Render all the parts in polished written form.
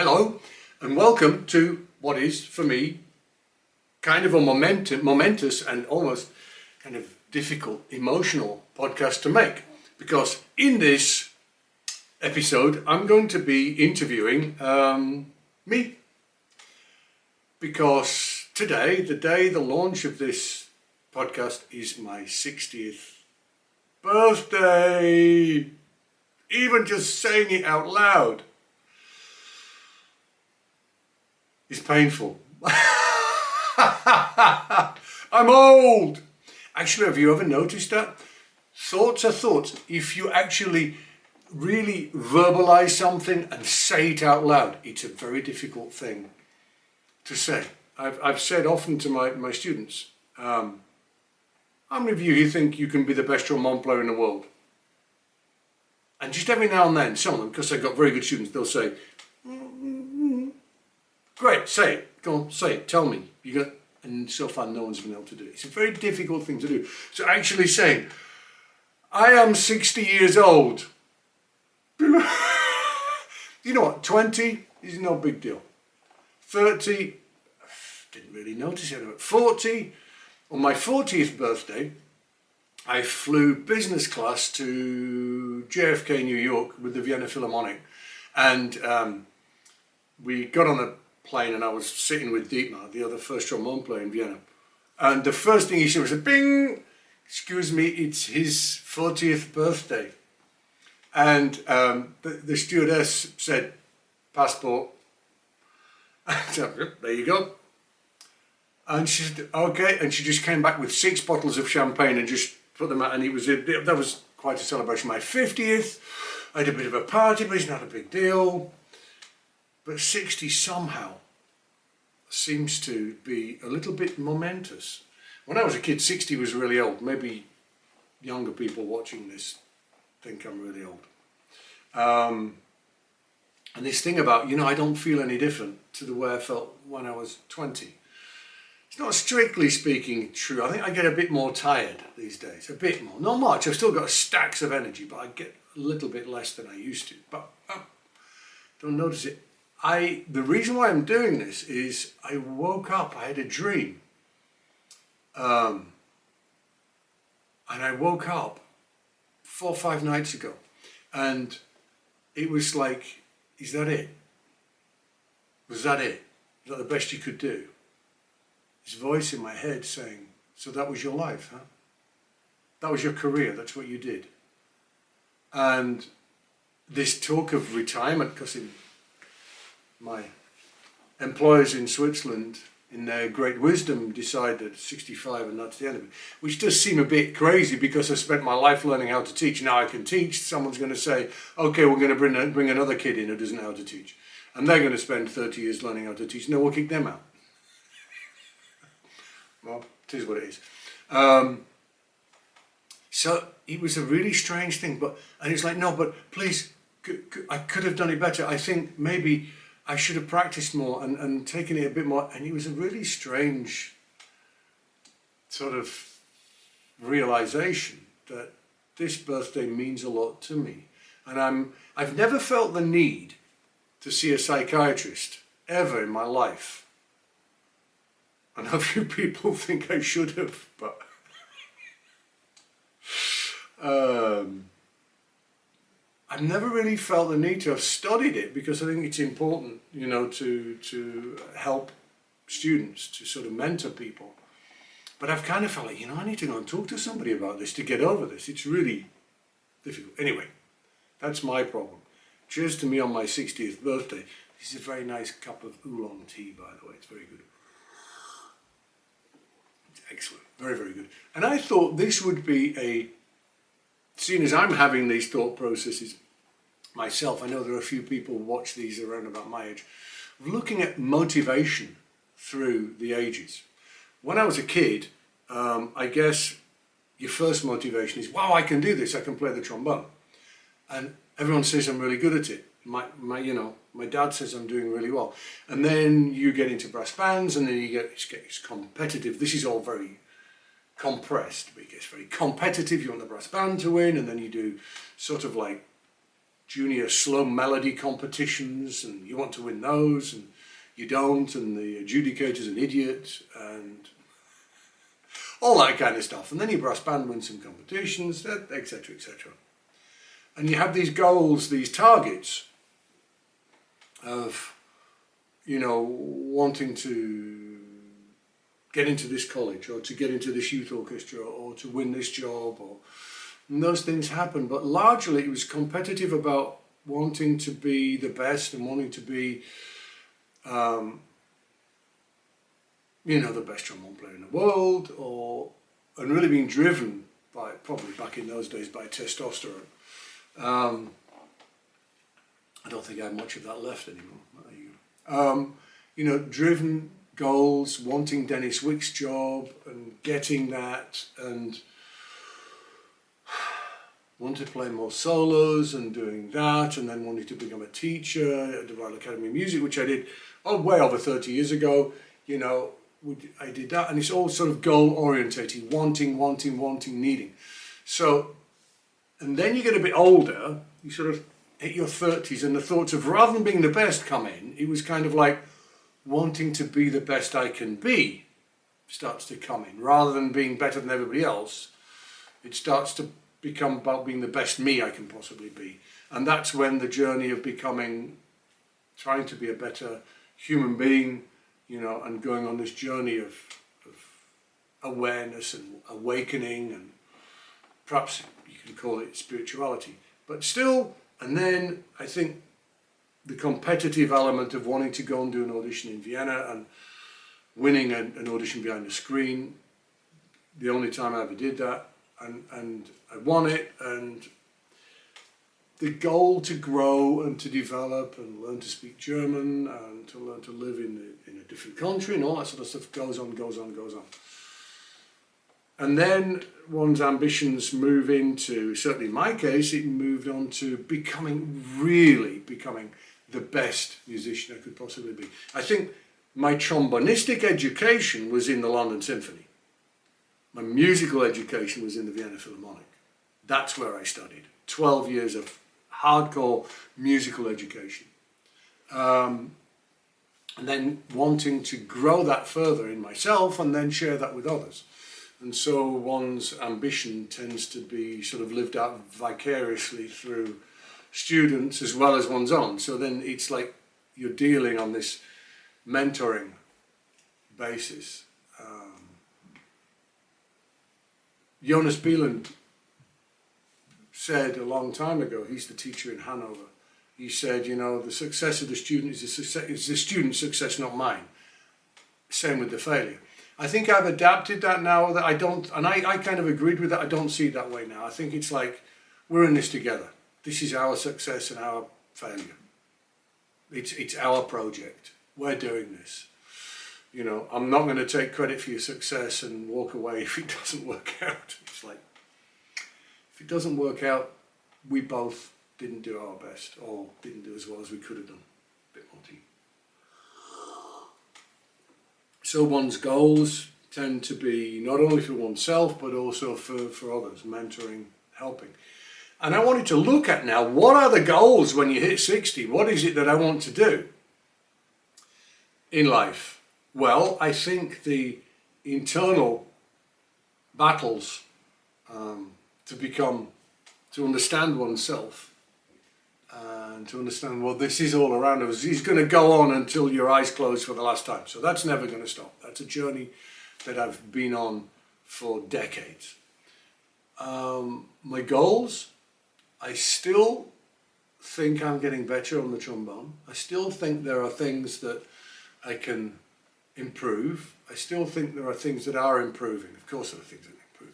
Hello and welcome to what is, for me, kind of a momentous and almost kind of difficult, emotional podcast to make. Because in this episode, I'm going to be interviewing me. Because today, the launch of this podcast is my 60th birthday. Even just saying it out loud is painful. I'm old. Actually, have you ever noticed that? Thoughts are thoughts. If you actually really verbalize something and say it out loud, it's a very difficult thing to say. I've said often to my students, how many of you think you can be the best trombone player in the world? And just every now and then, some of them, because they've got very good students, they'll say, great, say it, go on, say it, tell me. And so far no one's been able to do it. It's a very difficult thing to do. So actually saying, I am 60 years old. You know what, 20 is no big deal. 30, didn't really notice it. 40, on my 40th birthday, I flew business class to JFK, New York with the Vienna Philharmonic. And we got on a plane and I was sitting with Dietmar, the other first trombone player in Vienna. And the first thing he said was a bing, excuse me, it's his 40th birthday. And the stewardess said, passport. So, there you go. And she said, okay. And she just came back with 6 bottles of champagne and just put them out. And that was quite a celebration. My 50th, I had a bit of a party, but it's not a big deal. But 60 somehow seems to be a little bit momentous. When I was a kid, 60 was really old. Maybe younger people watching this think I'm really old. And this thing about, I don't feel any different to the way I felt when I was 20. It's not strictly speaking true. I think I get a bit more tired these days, a bit more. Not much, I've still got stacks of energy, but I get a little bit less than I used to. But don't notice it. The reason why I'm doing this is I woke up, I had a dream. And I woke up 4 or 5 nights ago. And it was like, is that it? Was that it? Is that the best you could do? This voice in my head saying, so that was your life, huh? That was your career, that's what you did. And this talk of retirement, because my employers in Switzerland, in their great wisdom, decided 65 and that's the end of it. Which does seem a bit crazy because I spent my life learning how to teach. Now I can teach. Someone's going to say, okay, we're going to bring another kid in who doesn't know how to teach. And they're going to spend 30 years learning how to teach. No, we'll kick them out. Well, it is what it is. So it was a really strange thing. And it's like, no, but please, I could have done it better. I think maybe I should have practiced more and taken it a bit more. And it was a really strange sort of realization that this birthday means a lot to me. And I've never felt the need to see a psychiatrist ever in my life. I know a few people think I should have, but I've never really felt the need to have studied it because I think it's important, to help students, to sort of mentor people. But I've kind of felt like, I need to go and talk to somebody about this to get over this. It's really difficult. Anyway, that's my problem. Cheers to me on my 60th birthday. This is a very nice cup of oolong tea, by the way. It's very good. It's excellent. Very, very good. And I thought this would be seeing as I'm having these thought processes myself, I know there are a few people who watch these around about my age, looking at motivation through the ages. When I was a kid, I guess your first motivation is, wow, I can do this, I can play the trombone. And everyone says I'm really good at it. My dad says I'm doing really well. And then you get into brass bands and then it's competitive. This is all very compressed, but it gets very competitive. You want the brass band to win, and then you do sort of like junior slow melody competitions, and you want to win those, and you don't, and the adjudicator's an idiot, and all that kind of stuff. And then your brass band wins some competitions, etc., etc. And you have these goals, these targets of, you know, wanting to get into this college, or to get into this youth orchestra, or to win this job, and those things happen. But largely it was competitive about wanting to be the best and wanting to be, you know, the best trombone player in the world, and really being driven by, probably back in those days, by testosterone. I don't think I have much of that left anymore. You know, driven goals, wanting Dennis Wick's job and getting that, and wanted to play more solos and doing that, and then wanting to become a teacher at the Royal Academy of Music, which I did way over 30 years ago. You know, I did that, and it's all sort of goal orientated, wanting, needing. So, and then you get a bit older, you sort of hit your 30s, and the thoughts of, rather than being the best come in, it was kind of like wanting to be the best I can be starts to come in. Rather than being better than everybody else, it starts to become about being the best me I can possibly be. And that's when the journey of becoming, trying to be a better human being, you know, and going on this journey of awareness and awakening, and perhaps you can call it spirituality. But still, and then I think the competitive element of wanting to go and do an audition in Vienna and winning an audition behind the screen, the only time I ever did that, and I won it, and the goal to grow and to develop and learn to speak German and to learn to live in a different country and all that sort of stuff goes on. And then one's ambitions move into, certainly in my case, it moved on to really becoming the best musician I could possibly be. I think my trombonistic education was in the London Symphony. My musical education was in the Vienna Philharmonic. That's where I studied. 12 years of hardcore musical education. And then wanting to grow that further in myself and then share that with others. And so one's ambition tends to be sort of lived out vicariously through students as well as one's own. So then it's like you're dealing on this mentoring basis. Jonas Bieland said a long time ago, he's the teacher in Hanover, he said, you know, the success of the student is the student's success, not mine. Same with the failure. I think I've adapted that now, that I don't, and I kind of agreed with that. I don't see it that way now. I think it's like, we're in this together. This is our success and our failure. It's our project. We're doing this. You know, I'm not going to take credit for your success and walk away if it doesn't work out. It's like, if it doesn't work out, we both didn't do our best, or didn't do as well as we could have done. A bit more deep. So one's goals tend to be not only for oneself, but also for others, mentoring, helping. And I wanted to look at now, what are the goals when you hit 60? What is it that I want to do in life? Well, I think the internal battles to understand oneself and to understand, well, this is all around us. It's going to go on until your eyes close for the last time. So that's never going to stop. That's a journey that I've been on for decades. My goals, I still think I'm getting better on the trombone. I still think there are things that I can improve. I still think there are things that are improving. Of course there are things that improve.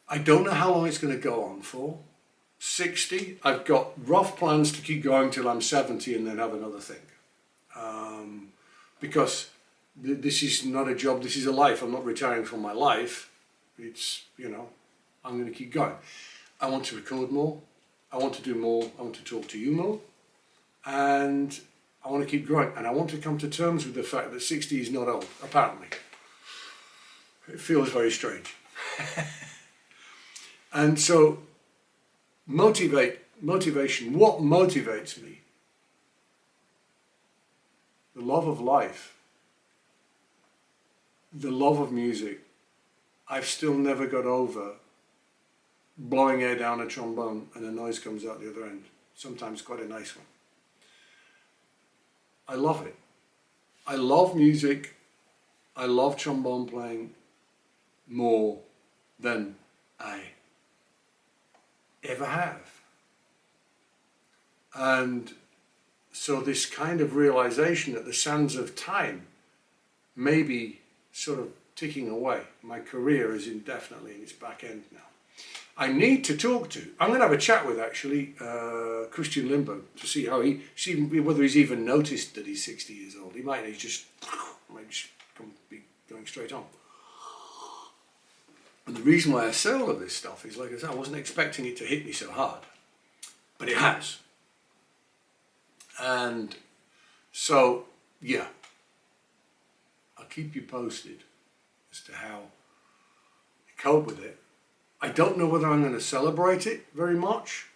I don't know how long it's going to go on for. 60, I've got rough plans to keep going till I'm 70 and then have another thing. Because this is not a job, this is a life. I'm not retiring from my life. It's, you know, I'm going to keep going. I want to record more. I want to do more. I want to talk to you more. And I want to keep growing. And I want to come to terms with the fact that 60 is not old, apparently. It feels very strange. And so motivate motivation, what motivates me? The love of life, the love of music. I've still never got over blowing air down a trombone and a noise comes out the other end. Sometimes quite a nice one. I love it. I love music. I love trombone playing more than I ever have. And so this kind of realization that the sands of time may be sort of ticking away. My career is indefinitely in its back end now. I need to talk to, I'm going to have a chat with actually Christian Limbo to see how whether he's even noticed that he's 60 years old. He might just be going straight on. And the reason why I say all of this stuff is, like I said, I wasn't expecting it to hit me so hard, but it has. And so, yeah, I'll keep you posted as to how I cope with it. I don't know whether I'm going to celebrate it very much.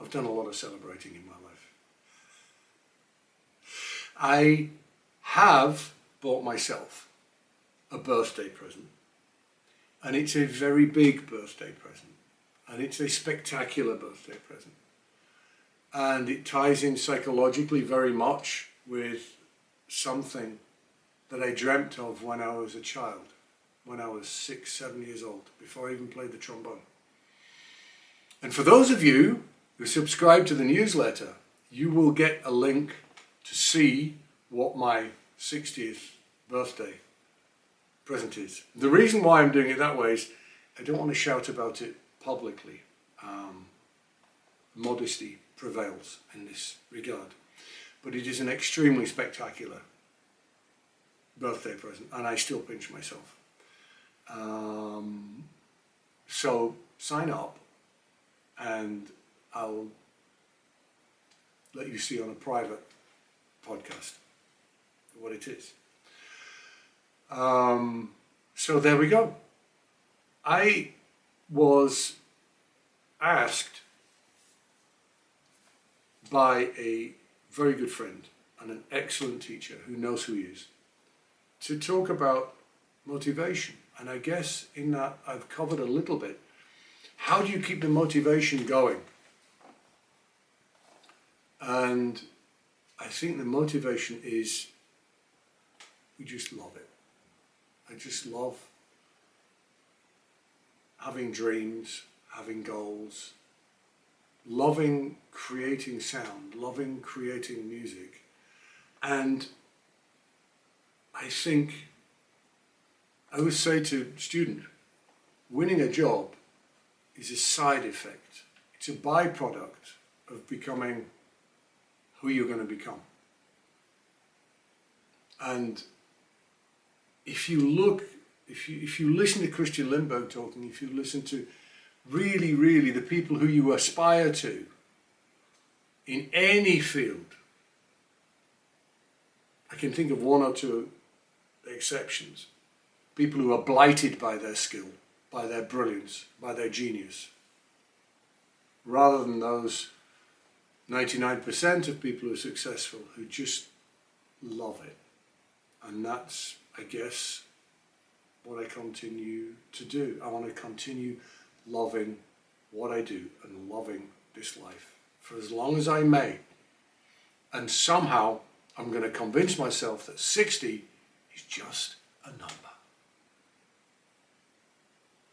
I've done a lot of celebrating in my life. I have bought myself a birthday present. And it's a very big birthday present. And it's a spectacular birthday present. And it ties in psychologically very much with something that I dreamt of when I was a child, when I was 6, 7 years old, before I even played the trombone. And for those of you who subscribe to the newsletter, you will get a link to see what my 60th birthday present is. The reason why I'm doing it that way is I don't want to shout about it publicly. Modesty prevails in this regard. But it is an extremely spectacular birthday present, and I still pinch myself. So sign up and I'll let you see on a private podcast what it is. So there we go. I was asked by a very good friend and an excellent teacher who knows who he is to talk about motivation. And I guess in that I've covered a little bit. How do you keep the motivation going? And I think the motivation is we just love it. I just love having dreams, having goals, loving creating sound, loving creating music. And I think I would say to students, winning a job is a side effect. It's a byproduct of becoming who you're going to become. And if you listen to Christian Limbo talking, if you listen to really the people who you aspire to in any field, I can think of one or two exceptions. People who are blighted by their skill, by their brilliance, by their genius, rather than those 99% of people who are successful who just love it. And that's, I guess, what I continue to do. I want to continue loving what I do and loving this life for as long as I may. And somehow I'm going to convince myself that 60 is just a number.